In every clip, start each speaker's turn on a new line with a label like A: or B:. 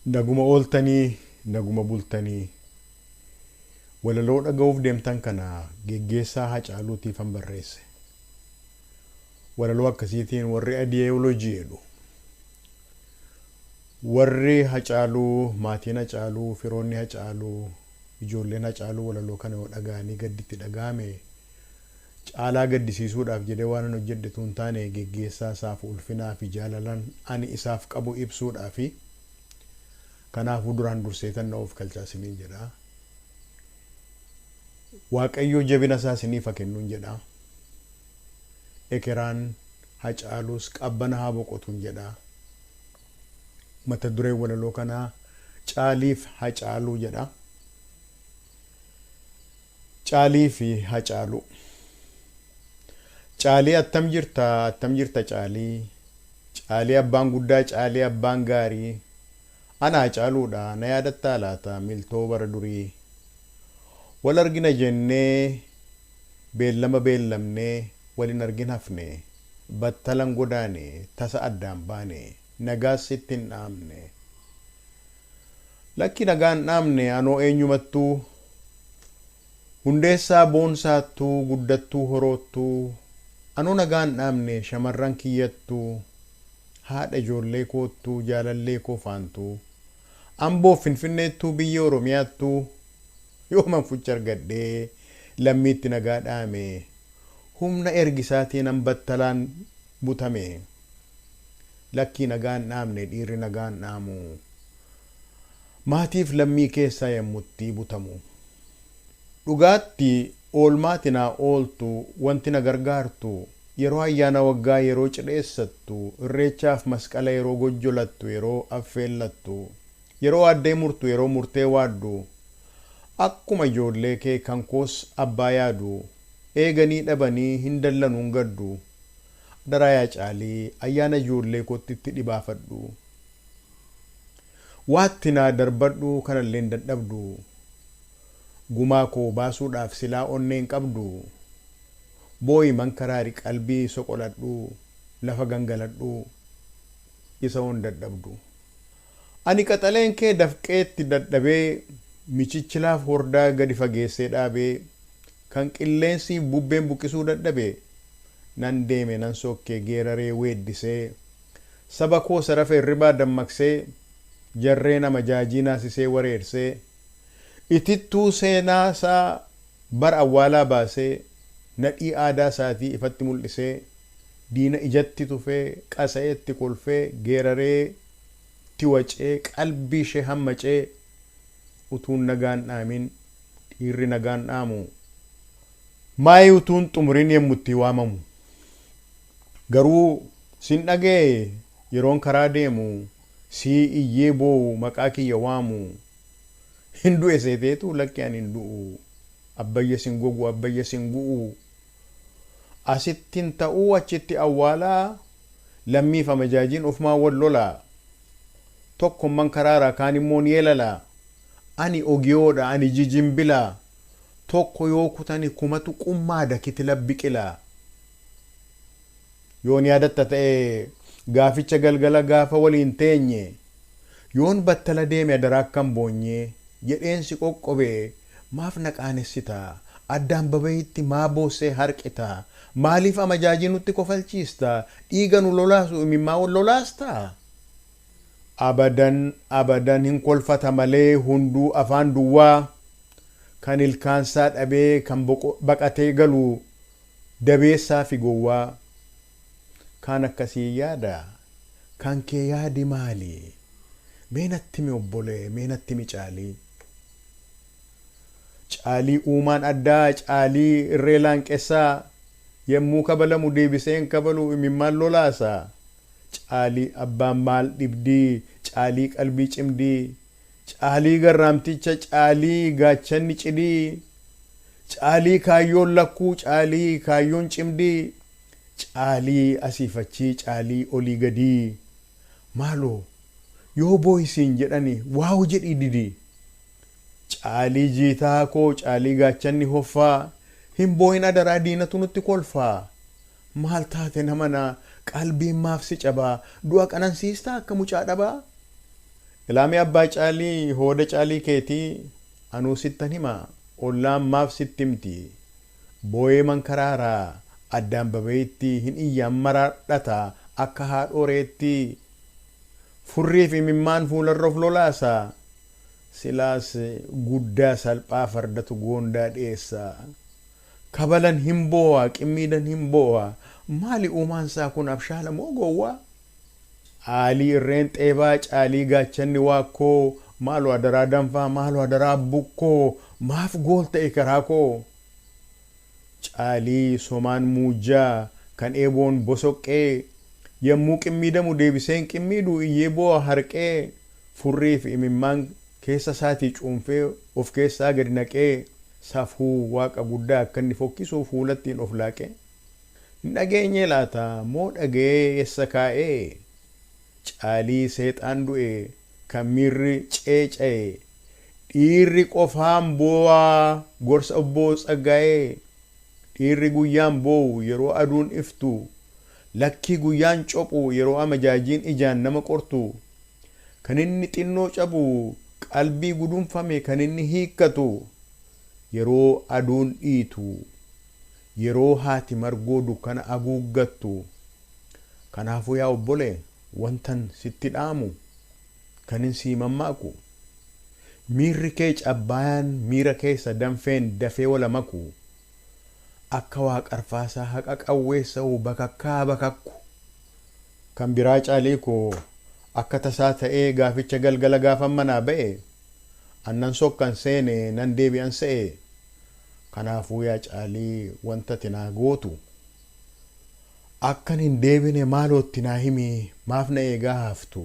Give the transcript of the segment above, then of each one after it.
A: Naguma ooltanii, naguma bultanii. Walaloo dhaga'uuf deemtan kana geggeessaa Hacaaluutiifan barreesse. Walaloo akkasiitiin warri adiyeoloojii jedhu. Warri Hacaaluu, maatiin Hacaaluu, firoonni Hacaaluu, ijoolleen Hacaaluu walaloo kana yoo dhaga'anii gadditti dhaga'ame caalaa gaddisiisuudhaaf jedhee waan hin hojjedhetu hin taane geggeessaa isaaf ulfinaa fi jaalalan ani isaaf qabu ibsuudhaafi kanaafuu duraan durseetan na of galchaa isiniin jedha. Waaqayyo jabina isaa isiniif haa kennuun jedha. Ekeraan Hacaaluus qabbana haa boqotuun jedha. Mata dureen walaloo kanaa Caaliif Hacaaluu jedha. Caalii fi Hacaaluu. Caalii attam jirta Caalii. Caalii abbaan guddaa, Caalii abbaan gaarii. Ana Hacaaluudha na yaadattaa laata miltoo bara durii. Wal argina jennee beellama beellamnee walin argin hafne. Battalan godaane tasa addaan baane nagaas sitti hin dhaamne. Lakki nagaan dhaamne anoo eenyumattuu hundeessaa boonsaattuu guddattuu horoottuu anoo nagaan dhaamne shamarran kiyyattuu haadha ijoollee koottuu jaalallee koo faantuu Amboo Finfinneettuu biyya Oromiyaattuu yooman fucha argadhee lammiitti nagaa dhaame humna ergisaatiin battalaan butame. Lakkii nagaan dhaamne dhiirri nagaan dhaamu maatiif lammii keessaa yemmutti butamu. Dhugaatti oolmaatinaa ooltu wanti na gargaartu yeroo ayyaana waggaa yeroo cidheessattu irreechaaf masqala yeroo gojjolattu yeroo affeellattu yeroo addee murtu yeroo murtee waaddu akkuma ijoollee kee kan koos abbaa yaadu eeganii dhabanii hin dallanuun gaddu daraayaa Caalii ayyaana ijoollee kootitti dhibaafadhu waatti naa darbadhu kanallee hin dadhabdu gumaa koo baasuudhaaf silaa onneen qabdu booyi mankaraari qalbii soqoladhu lafa gangaladhu isa hon dadhabdu. Ani qaxaleen kee dafqeetti dadhabee michichilaaf hordaa gadi fageessee dhaabee kan qilleensi bubbeen buqqisuu dadhabee nan deeme nan sokkee geeraree weeddisee saba koo sarafa irribaa dammaqsee jarree nama jaajii naasisee wareersee itittuu seenaa isaa bara awwaalaa baasee nadhii aadaa isaatii ifatti mul'isee diina ijatti tufee qasa'eetti kolfee geeraree tiwacee qalbii ishee hammacee utuun nagaan dhaamin dhiirri nagaan dhaamu maayii utuun xumuriin yemmutti waamamu. Garuu sin dhagee yeroon karaa deemu sii iyyee boo'u maqaa kiyya waamu hin du'e seeteetu lakki ani hin du'u abbayya sin gogu abbayya sin gu'u asittin ta'uu achitti awwaalaa lammiif amajaajiin ofumaa wal lolaa tokkomman karaara kaan immoo ni yeelalaa ani ogiyoodha ani jijimbilaa tokko yoo kutani kumatu qummaada kitila biqilaa. Yoon yaadatta ta'e gaaficha galgala gaafa waliin teenye yoon battala deeme adarakkan boonye jedheensi qoqqobee maaf naqaanessita addaan babayitti maa boossee harqita maaliif amajaajii nutti kofalchiista dhiiga nu lolaasu imimmaa wal lolaasta. Abadan hin kolfata malee hunduu afaan duwwaa kan ilkaansaa dhabee kan baqatee galu dabeessaa fi gowwaa kan akkasii yaada kan kee yaadi maali meenatti mi obbolee meenatti mi Caalii. Caalii uumaan addaa Caalii irree laanqessaa yemmuu kabalamu deebiseen kabalu imimmaan lolaasaa. Caalii abbaan maal dhibdii Caalii qalbii cimdii Caalii garraamticha Caalii gaachanni cidii Caalii kaayyoon lakkuu Caalii kaayyoon cimdii Caalii asiifachii Caalii olii gadii maaloo yoo booyisiin jedhani waaw jedhii didii Caalii jiitaa koo Caalii gaachanni hoffaa hin booyin adaraa diinatu nutti kolfaa maal taate namana qalbiin maaf si cabaa du'a qanansiistaa akka mucaa dhabaa Ilaamii abbaa caalii hooda caalii keetii anuu sittan hima ollaan maaf sitti himti boo'ee mankaraaraa addaan babeetti hin iyyaan maraadhata akka haadhoreetti furrii fi mimmaan fuularra of lolaasa silaas guddaa salphaa fardatu goondaa dhiyeessa kabalan hin boo'a qimmiidhan hin boo'a maali uumaansaa kun abshaala moo gowwaa aalii irreen xeebaa caalii gaachanni waakkoo maalu adaraa danfaa maalu adaraa bukkoo maaf gool ta'e karaa koo caalii somaan muujjaa kan eeboon bosoqqee yommuu qimmiidamu deebiseen qimmiidhu iyyee boo'a harqee furrii fi imimmaan keessa isaatii cuunfee of keessaa gadi naqee safuu waaqa guddaa akka inni fokkisuu fuulattiin of laaqee hin dhageenye laata moo dhagee eessa kaa'ee caalii seexaan du'e kan miirri ceeca'e dhiirri qofaan boo'aa gorsa obboo tsaggaa'ee dhiirri guyyaan boo'u yeroo aduun iftu lakkii guyyaan cophu yeroo amajaajiin ijaan nama qortu kan inni xinnoo cabu qalbii gudunfame kan inni hiikkatu yeroo aduun dhiitu yeroo haati margoo dukkana haguuggattu kanaafuu yaa obbole wantan sitti dhaamu kan hin sii mammaaku miirri kee cabbaayaan miira keessa danfeen dafee wala maku akka waaqarfaasaa haqa qawweessa'u bakakkaa bakakku kan biraa caalii koo akka tasaa ta'ee gaaficha galgala gaafan manaa ba'e annan sokkan seene nan deebi'an se'e kanaafuu yaa caalii wanta tinaa gootu akkan hin deebine maalootti naa himi maaf na eegaa haftu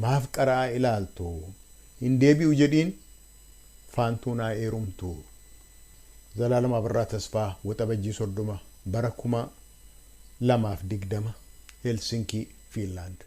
A: maaf qaraa ilaaltu hin deebi'u jedhiin faantuu naa eerumtu Zalaalama Abirraa Tasfaa Waxabajjii 30 bara 2020 Helsinkii Fiinlaand